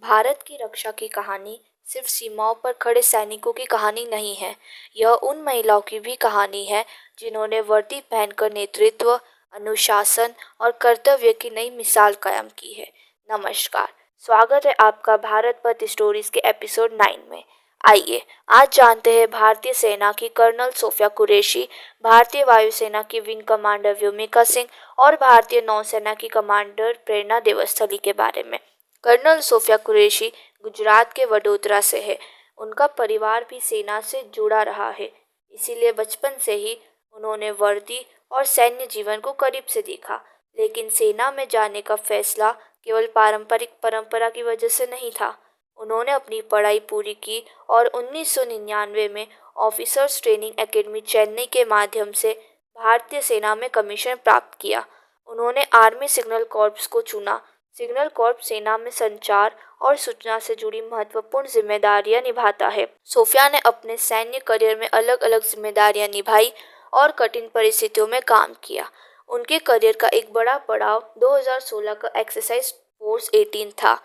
भारत की रक्षा की कहानी सिर्फ सीमाओं पर खड़े सैनिकों की कहानी नहीं है। यह उन महिलाओं की भी कहानी है जिन्होंने वर्दी पहनकर नेतृत्व, अनुशासन और कर्तव्य की नई मिसाल कायम की है। नमस्कार, स्वागत है आपका भारत पथ स्टोरीज के एपिसोड 9 में। आइए आज जानते हैं भारतीय सेना की कर्नल सोफिया कुरैशी, भारतीय वायुसेना की विंग कमांडर व्योमिका सिंह और भारतीय नौसेना की कमांडर प्रेरणा देवस्थली के बारे में। कर्नल सोफिया कुरैशी गुजरात के वडोदरा से है। उनका परिवार भी सेना से जुड़ा रहा है, इसीलिए बचपन से ही उन्होंने वर्दी और सैन्य जीवन को करीब से देखा। लेकिन सेना में जाने का फैसला केवल पारंपरिक परंपरा की वजह से नहीं था। उन्होंने अपनी पढ़ाई पूरी की और 1999 में ऑफिसर्स ट्रेनिंग एकेडमी चेन्नई के माध्यम से भारतीय सेना में कमीशन प्राप्त किया। उन्होंने आर्मी सिग्नल कॉर्प्स को चुना। सिग्नल कॉर्प्स सेना में संचार और सूचना से जुड़ी महत्वपूर्ण जिम्मेदारियां निभाता है। सोफिया ने अपने सैन्य करियर में अलग अलग जिम्मेदारियां निभाई और कठिन परिस्थितियों में काम किया। उनके करियर का एक बड़ा पड़ाव 2016 का एक्सरसाइज फोर्स 18 था।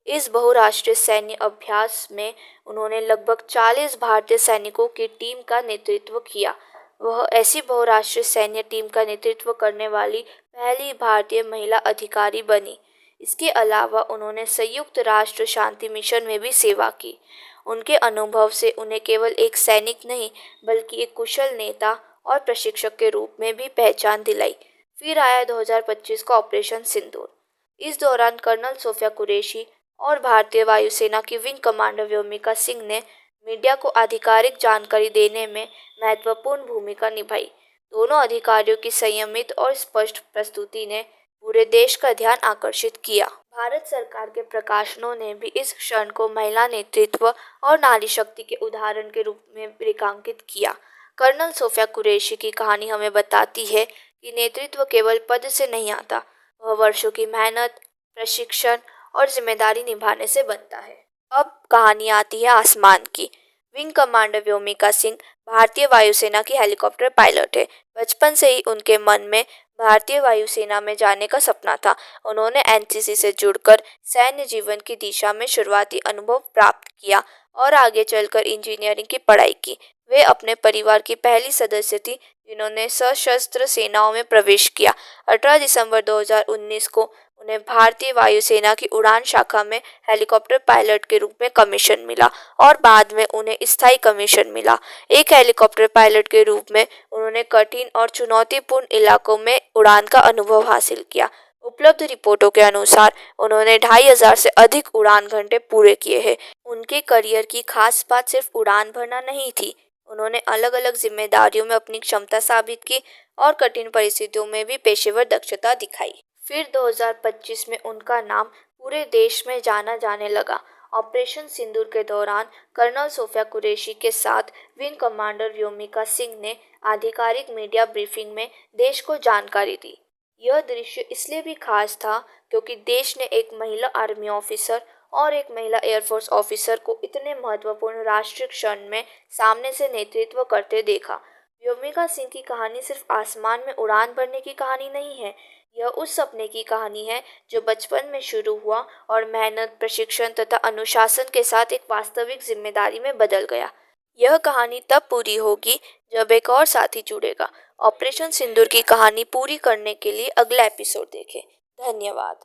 इस बहुराष्ट्रीय सैन्य अभ्यास में उन्होंने लगभग 40 भारतीय सैनिकों की टीम का नेतृत्व किया। वह ऐसी बहुराष्ट्रीय सैन्य टीम का नेतृत्व करने वाली पहली भारतीय महिला अधिकारी बनी। इसके अलावा उन्होंने संयुक्त राष्ट्र शांति मिशन में भी सेवा की। उनके अनुभव से उन्हें केवल एक सैनिक नहीं बल्कि एक कुशल नेता और प्रशिक्षक के रूप में भी पहचान दिलाई। फिर आया 2025 का ऑपरेशन सिंदूर। इस दौरान कर्नल सोफिया कुरैशी और भारतीय वायुसेना की विंग कमांडर व्योमिका सिंह ने मीडिया को आधिकारिक जानकारी देने में महत्वपूर्ण भूमिका निभाई। दोनों अधिकारियों की संयमित और स्पष्ट प्रस्तुति ने पूरे देश का ध्यान आकर्षित किया। भारत सरकार के प्रकाशनों ने भी इस क्षण को महिला नेतृत्व और नारी शक्ति के उदाहरण के रूप में रेखांकित किया। कर्नल सोफिया कुरैशी की कहानी हमें बताती है कि नेतृत्व केवल पद से नहीं आता, वह वर्षों की मेहनत, प्रशिक्षण और जिम्मेदारी निभाने से बनता है। अब कहानी आती है आसमान की। विंग कमांडर व्योमिका सिंह भारतीय वायुसेना की हेलीकॉप्टर पायलट है। बचपन से ही उनके मन में भारतीय वायुसेना में जाने का सपना था। उन्होंने एनसीसी से जुड़कर सैन्य जीवन की दिशा में शुरुआती अनुभव प्राप्त किया और आगे चलकर इंजीनियरिंग की पढ़ाई की। वे अपने परिवार की पहली सदस्य थी जिन्होंने सशस्त्र सेनाओं में प्रवेश किया। 18 दिसंबर 2019 को उन्हें भारतीय वायुसेना की उड़ान शाखा में हेलीकॉप्टर पायलट के रूप में कमीशन मिला और बाद में उन्हें स्थायी कमीशन मिला। एक हेलीकॉप्टर पायलट के रूप में उन्होंने कठिन और चुनौतीपूर्ण इलाकों में उड़ान का अनुभव हासिल किया। उपलब्ध रिपोर्टों के अनुसार उन्होंने 2500 से अधिक उड़ान घंटे पूरे किए हैं। उनके करियर की खास बात सिर्फ उड़ान भरना नहीं थी। उन्होंने अलग अलग जिम्मेदारियों में अपनी क्षमता साबित की और कठिन परिस्थितियों में भी पेशेवर दक्षता दिखाई। फिर 2025 में उनका नाम पूरे देश में जाना जाने लगा। ऑपरेशन सिंदूर के दौरान कर्नल सोफिया कुरैशी के साथ विंग कमांडर व्योमिका सिंह ने आधिकारिक मीडिया ब्रीफिंग में देश को जानकारी दी। यह दृश्य इसलिए भी खास था क्योंकि देश ने एक महिला आर्मी ऑफिसर और एक महिला एयरफोर्स ऑफिसर को इतने महत्वपूर्ण राष्ट्रीय क्षण में सामने से नेतृत्व करते देखा। व्योमिका सिंह की कहानी सिर्फ आसमान में उड़ान भरने की कहानी नहीं है, यह उस सपने की कहानी है जो बचपन में शुरू हुआ और मेहनत, प्रशिक्षण तथा अनुशासन के साथ एक वास्तविक जिम्मेदारी में बदल गया। यह कहानी तब पूरी होगी जब एक और साथी जुड़ेगा। ऑपरेशन सिंदूर की कहानी पूरी करने के लिए अगला एपिसोड देखें। धन्यवाद।